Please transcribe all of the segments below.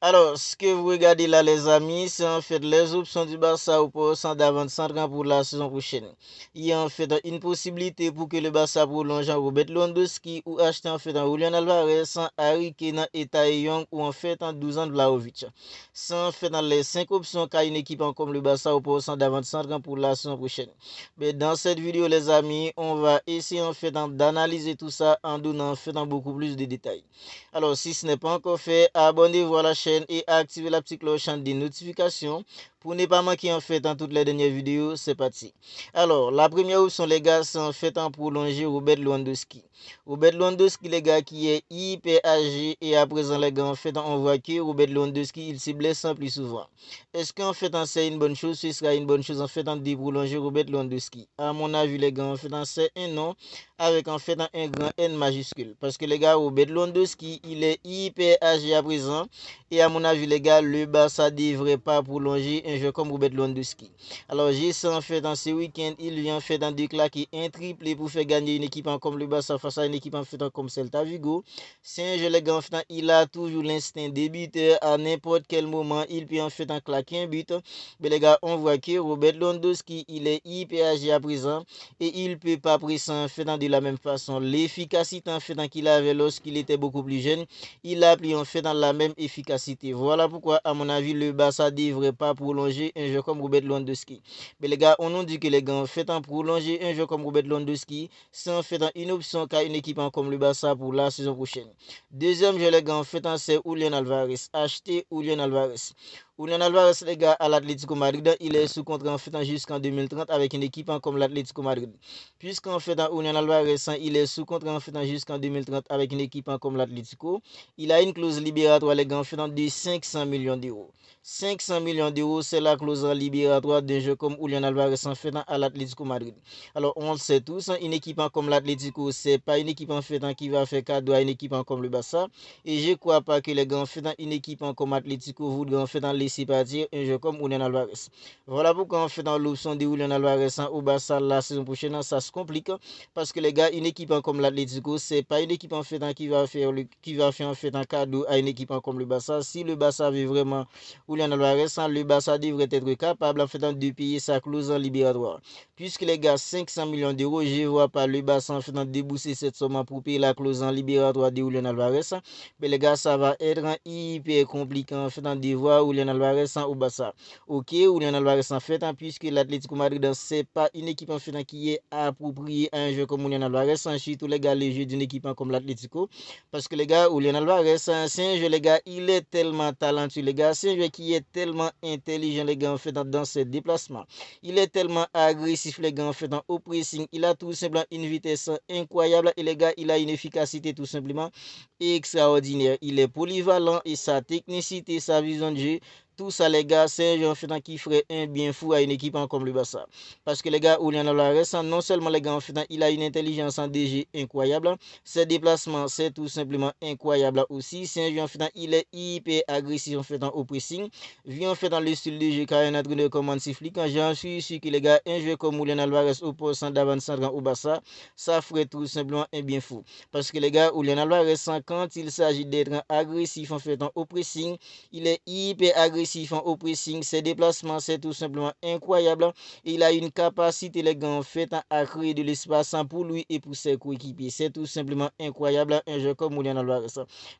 Alors, ce que vous regardez là, les amis, c'est en fait les options du Barça au poste d'avant-centre pour la saison prochaine. Il y a en fait une possibilité pour que le Barça prolonge en Robert Lewandowski ou acheter en fait un Julian Alvarez, en Harry Kane et Tae Young ou en fait en 12 ans de Vlahovic. C'est en fait dans les 5 options qu'a une équipe comme le Barça au poste d'avant-centre pour la saison prochaine. Mais dans cette vidéo, les amis, on va essayer en fait d'analyser tout ça en donnant en fait beaucoup plus de détails. Alors, si ce n'est pas encore fait, abonnez-vous à la chaîne et activez la petite cloche des notifications pour ne pas manquer en fait dans toutes les dernières vidéos. C'est parti. Alors, la première option, les gars, c'est en fait en prolonger Robert Lewandowski. Robert Lewandowski, les gars, qui est hyper âgé et à présent, les gars, en fait, on voit que Robert Lewandowski, il se blesse plus souvent. Est-ce qu'en fait, c'est une bonne chose? Ce sera une bonne chose en fait de prolonger Robert Lewandowski. À mon avis, les gars, en fait, c'est un non avec en fait un grand N majuscule. Parce que les gars, Robert Lewandowski, il est hyper âgé à présent. Et à mon avis, les gars, le Barça ne devrait pas prolonger un jeu comme Robert Lewandowski. Alors, j'ai ça en fait dans ce week-end. Il vient en fait dans déclarer un triplé pour faire gagner une équipe comme le Barça face à une équipe en fait comme Celta Vigo. C'est un jeu, les gars, en fait, il a toujours l'instinct débuteur. À n'importe quel moment, il peut en fait claquer un but. Mais les gars, on voit que Robert Lewandowski, il est hyper âgé à présent et il ne peut pas presser en fait de la même façon. L'efficacité en fait qu'il avait lorsqu'il était beaucoup plus jeune, il a pris en fait dans la même efficacité. Voilà pourquoi, à mon avis, le Barça ne devrait pas prolonger un jeu comme Robert Lewandowski. Mais les gars, on nous dit que les gars, en fait, en prolonger un jeu comme Robert Lewandowski, c'est en fait une option qu'a une équipe comme le Barça pour la saison prochaine. Deuxième jeu, les gars, en fait, c'est Julian Alvarez. Acheter Julian Alvarez. Julian Alvarez, les gars, à l'Atlético Madrid, il est sous contrat en fait jusqu'en 2030 avec une équipe comme l'Atlético Madrid. Puisqu'en fait, Julian Alvarez, il est sous contrat en fait jusqu'en 2030 avec une équipe comme l'Atlético, il a une clause libératoire, les gars, en fait de 500 millions d'euros. 500 millions d'euros, c'est la clause libératoire d'un jeu comme Julian Alvarez en fait à l'Atlético Madrid. Alors, on le sait tous, une équipe comme l'Atlético, c'est pas une équipe en fait qui va faire cadeau à une équipe comme le Barça. Et je ne crois pas que les gars, en fait, une équipe comme Atlético voudrait en fait laisser partir un jeu comme Julian Alvarez. Voilà pourquoi en fait dans l'option de Julian Alvarez au Barça la saison prochaine, ça se complique parce que les gars, une équipe comme l'Atlético, c'est pas une équipe en fait qui va faire en fait un cadeau à une équipe comme le Barça. Si le Barça veut vraiment Julian Alvarez, le Barça devrait être capable en fait de payer sa clause libératoire. Puisque les gars, 500 millions d'euros, je ne vois pas le Barça en fait débourser cette somme pour payer la clause libératoire de Julian Alvarez. Mais les gars, ça va être hyper compliqué en fait de voir Julian Alvarez au Barça. Ok, Julian Alvarez en fait, puisque l'Atlético Madrid, c'est pas une équipe en fait qui est appropriée à un jeu comme Julian Alvarez, surtout les gars, les jeux d'une équipe comme l'Atlético. Parce que les gars, Julian Alvarez, c'est un jeu, les gars, il est tellement talentueux, les gars, c'est un jeu qui est tellement intelligent, les gars, en fait, dans ses déplacements. Il est tellement agressif, les gars, en fait, au pressing. Il a tout simplement une vitesse incroyable et les gars, il a une efficacité tout simplement extraordinaire. Il est polyvalent et sa technicité, sa vision de jeu, tout ça, les gars, c'est un jeu en fait qui ferait un bien fou à une équipe comme le Barça. Parce que les gars, Julian Alvarez, non seulement les gars, en fait, il a une intelligence en DG incroyable, ses déplacements, c'est tout simplement incroyable aussi. C'est un jeu en fait, il est hyper agressif en fait au pressing. Vu en fait dans le style de jeu qu'a un entraîneur comme Hansi Flick, j'en suis sûr que les gars, un jeu comme Julian Alvarez au poste d'avant-centre au Barça, ça ferait tout simplement un bien fou. Parce que les gars, Julian Alvarez, quand il s'agit d'être agressif en fait au pressing, il est hyper agressif au pressing. Ses déplacements, c'est tout simplement incroyable. Il a une capacité, les gars, en fait, à créer de l'espace pour lui et pour ses coéquipiers. C'est tout simplement incroyable, un jeu comme Julian Alvarez.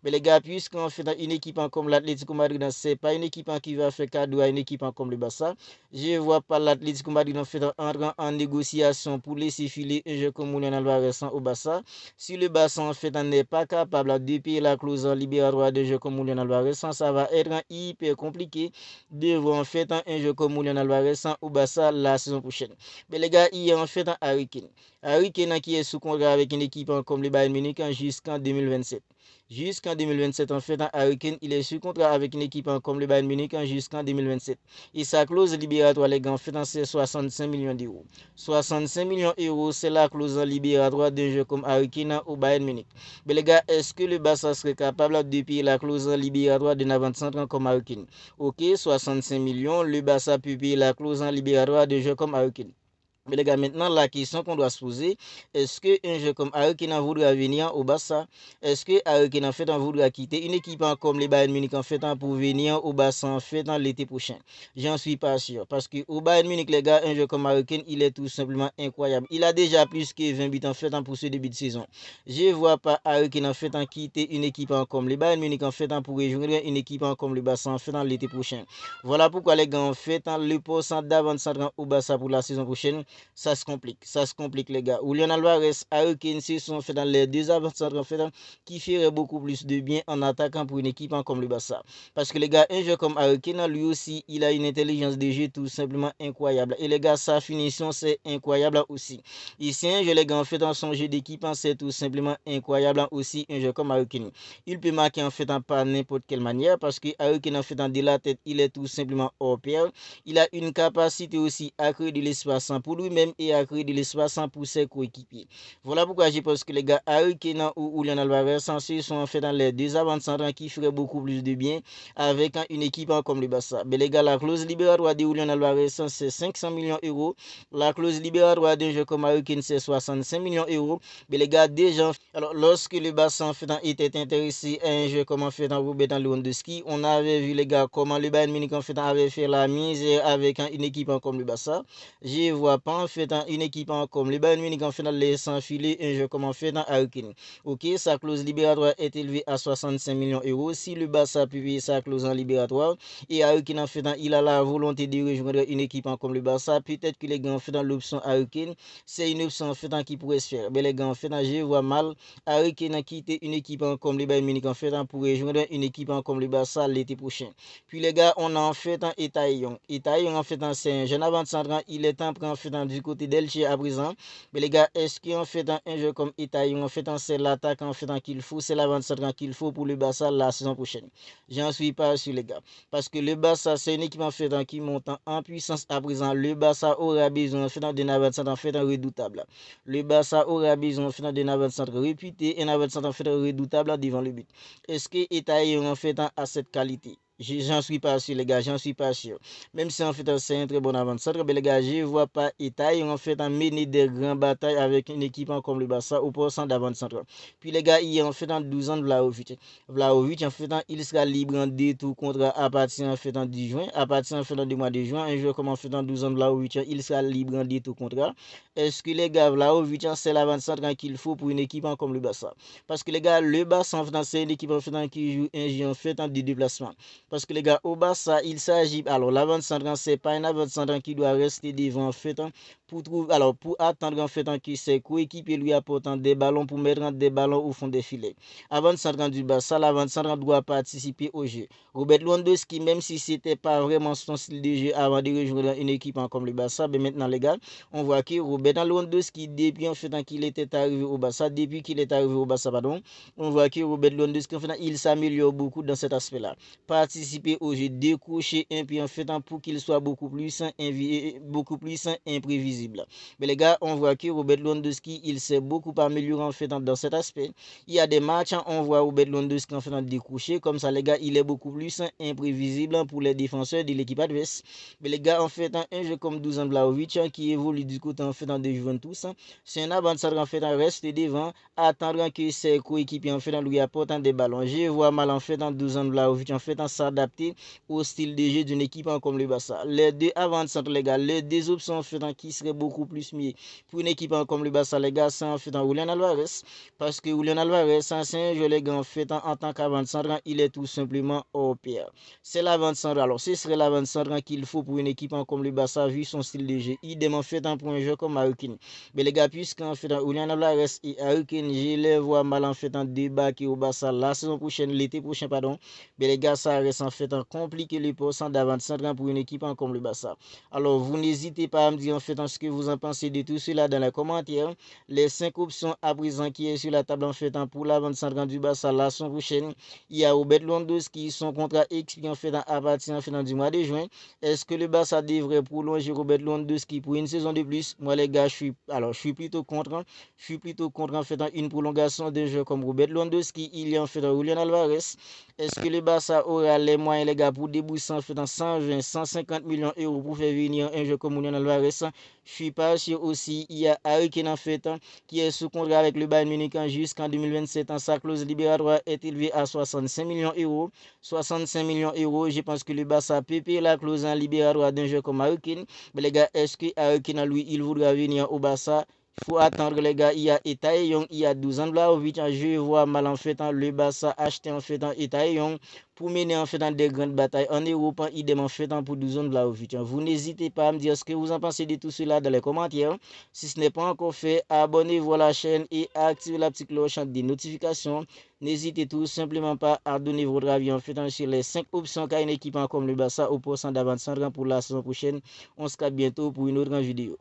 Mais les gars, puisqu'en fait, une équipe comme l'Atlético Madrid, c'est pas une équipe qui va faire cadeau à une équipe comme le Barça. Je ne vois pas l'Atlético Madrid en fait entrer en négociation pour laisser filer un jeu comme Julian Alvarez au Barça. Si le Barça en fait n'est pas capable de payer la clause libératoire de jeu comme Julian Alvarez, ça va être hyper compliqué de voir en fait un jeu comme Julian Alvarez au Barça la saison prochaine. Mais les gars, il y a en fait un Harry Kane. Harry Kane qui est sous contrat avec une équipe comme le Bayern Munich jusqu'en 2027. Jusqu'en 2027, en fait, Harry Kane, il est sous contrat avec une équipe comme le Bayern Munich jusqu'en 2027. Et sa clause libératoire, les gars, en fait, c'est 65 millions d'euros. 65 millions d'euros, c'est la clause libératoire d'un jeu comme Harry Kane au Bayern Munich. Mais les gars, est-ce que le Barça serait capable de payer la clause libératoire d'un avant-centre comme Harry Kane? Ok, 65 millions, le Barça peut payer la clause libératoire d'un jeu comme Harry Kane. Mais les gars, maintenant, la question qu'on doit se poser, est-ce qu'un jeu comme Harry Kane voudra venir au Barça? Est-ce que Harry Kane en fait en voudra quitter une équipe comme les Bayern Munich en fait pour venir au Barça en fait l'été prochain? J'en suis pas sûr. Parce que au Bayern Munich, les gars, un jeu comme Harry Kane, il est tout simplement incroyable. Il a déjà plus que 20 buts en fait pour ce début de saison. Je ne vois pas Harry Kane en fait quitter une équipe comme les Bayern Munich en fait pour rejoindre une équipe comme le Barça en fait l'été prochain. Voilà pourquoi les gars en fait le pourcent d'avance au Barça pour la saison prochaine. Ça se complique les gars. Julian Alvarez, Harry Kane, ce sont fait dans les deux avant-centres en fait qui ferait beaucoup plus de bien en attaquant pour une équipe comme le Barça. Parce que les gars, un jeu comme Harry Kane, lui aussi, il a une intelligence de jeu tout simplement incroyable. Et les gars, sa finition, c'est incroyable aussi. Ici, un jeu, les gars, en fait, dans son jeu d'équipe, c'est tout simplement incroyable aussi, un jeu comme Harry Kane. Il peut marquer en fait pas n'importe quelle manière parce que Harry Kane, en fait, de la tête, il est tout simplement hors pair. Il a une capacité aussi à créer de l'espace pour lui-même et à créer de l'espace pour ses coéquipiers. Voilà pourquoi je pense que les gars Harry Kane ou Julian Alvarez sont en fait dans les deux avant-centres qui feraient beaucoup plus de bien avec une équipe comme le Barça. Mais les gars, la clause libératoire de Julian Alvarez c'est 500 millions d'euros. La clause libératoire d'un jeu comme Harry Kane c'est 65 millions d'euros. Mais les gars, déjà, alors lorsque le Barça en fait était intéressé à un jeu comme en fait Robert Lewandowski, on avait vu les gars comment le Bayern Munich en fait avait fait la mise avec une équipe comme le Barça. Je vois pas en fait une équipe comme le Bayern Munich en fait laisser enfiler un jeu comme en fait Harry Kane. Ok, sa clause libératoire est élevée à 65 millions d'euros. Si le Barça peut payer sa clause en libératoire et Harry Kane en fait il a la volonté de rejoindre une équipe comme le Barça, peut-être que les gars en fait l'option Harry Kane, c'est une option en fait qui pourrait se faire. Mais les gars en fait je vois mal Harry Kane quitter une équipe comme le Bayern Munich en fait pour rejoindre une équipe comme le Barça l'été prochain. Puis les gars, on a en fait un Etaillon. Etaillon en fait c'est un jeune avant-centre, il est temps en fait du côté d'Elche à présent. Mais les gars, est-ce qu'en fait un jeu comme Etaillon en fait c'est l'attaque en fait qu'il faut, c'est l'avant-centre qu'il faut pour le Barça la saison prochaine. J'en suis pas sûr les gars, parce que le Barça c'est une équipe en fait qui monte en puissance à présent. Le Barça aura besoin en fait d'un avant-centre en fait redoutable. Le Barça aura besoin en fait d'un avant-centre réputé, un avant-centre en fait redoutable devant le but. Est-ce que Etaillon en fait a cette qualité? J'en suis pas sûr, les gars, j'en suis pas sûr. Même si en fait c'est un très bon avant-centre, mais les gars, je ne vois pas Itaï en fait en mener des grandes batailles avec une équipe comme le Barça au poste d'avant-centre. Puis les gars, il y a en fait en 12 ans de Vlahovic. Vlahovic en fait il sera libre en détour contrat à partir en fait en 10 juin. À partir en fait du mois de juin, un joueur comme en fait en 12 ans de Vlahovic, il sera libre en détour contrat. Est-ce que les gars, Vlahovic c'est l'avant-centre qu'il faut pour une équipe comme le Barça? Parce que les gars, le Barça en fait c'est une équipe en fait qui joue un jeu en fait en déplacement. Parce que les gars, au Barça, il s'agit. Alors, l'avant-centre, c'est pas un avant-centre qui doit rester devant en fait pour trouver. Alors, pour attendre en fait que ses coéquipiers lui apportent des ballons pour mettre des ballons au fond des filets. Avant-centre du Barça, l'avant-centre doit participer au jeu. Robert Lewandowski, même si c'était pas vraiment son style de jeu avant de rejoindre une équipe comme le Barça, mais maintenant, les gars, on voit que Robert Lewandowski, depuis en fait qu'il était arrivé au Barça, depuis qu'il est arrivé au Barça, pardon, on voit que Robert Lewandowski, en fait, il s'améliore beaucoup dans cet aspect-là. Participer au jeu, décrocher un pied en fait pour qu'il soit beaucoup plus imprévisible. Mais les gars, on voit que Robert Lewandowski, il s'est beaucoup amélioré en fait dans cet aspect. Il y a des matchs, on voit Robert Lewandowski en fait décrocher, comme ça les gars, il est beaucoup plus imprévisible pour les défenseurs de l'équipe adverse. Mais les gars, en fait, un jeu comme Dusan Vlahovic qui évolue du côté en fait de Juventus, c'est un avant-centre en fait reste devant, attendre que ses coéquipiers en fait lui apportent des ballons. Je vois mal en fait dans Dusan Vlahovic en fait s'adapter au style de jeu d'une équipe comme le Barça. Les deux avant-centres les gars, les deux options en fait qui seraient beaucoup plus mieux pour une équipe comme le Barça les gars, c'est en fait Julian Alvarez, parce que Julian Alvarez c'est un jeu les gars en fait en tant qu'avant-centre, il est tout simplement hors pair. C'est l'avant-centre, alors ce serait l'avant-centre qu'il faut pour une équipe comme le Barça vu son style de jeu. Idem en fait pour un jeu comme Harry Kane. Mais les gars, puisqu'en fait Julian Alvarez et Harry Kane, je les vois mal en fait en débarquer au Barça la saison prochaine, l'été prochain pardon. Mais les gars, ça reste en fait compliqué le pourcent d'avant-centre pour une équipe comme le Barça. Alors vous n'hésitez pas à me dire en fait ce que vous en pensez de tout cela dans les commentaires. Les 5 options à présent qui est sur la table en fait pour l'avant-centre du Barça la saison prochaine. Il y a Robert Lewandowski, son contrat expire en fait à partir en fait du mois de juin. Est-ce que le Barça devrait prolonger Robert Lewandowski pour une saison de plus? Moi les gars, gars, je suis plutôt contre. Je suis plutôt contre en fait une prolongation de joueurs comme Robert Lewandowski, il y a en fait Julian Alvarez. Est-ce que le Barça aura les moyens, les gars, pour débourser en fait 120, 150 millions d'euros pour faire venir un joueur comme Julian Alvarez? Je suis pas sûr aussi. Il y a Harry Kane en fait qui est sous contrat avec le Bayern Munich jusqu'en 2027. Sa clause libératoire est élevée à 65 millions d'euros. 65 millions d'euros, je pense que le Barça peut payer la clause en libératoire d'un joueur comme Harry Kane. Mais les gars, est-ce que Harry Kane, lui, il voudra venir au Barça? Il faut attendre les gars, il y a Etae Young, il y a 12 ans de Vlahovic, je vois mal en fait le Barça acheter en fait Etae Young pour mener en fait des grandes batailles en Europe, idem en fait pour 12 ans de Vlahovic. Vous n'hésitez pas à me dire ce que vous en pensez de tout cela dans les commentaires. Si ce n'est pas encore fait, abonnez-vous à la chaîne et activez la petite cloche des notifications. N'hésitez tout simplement pas à donner votre avis en fait sur les 5 options qu'a une équipe comme le Barça au pourcent d'avance pour la saison prochaine. On se capte bientôt pour une autre vidéo.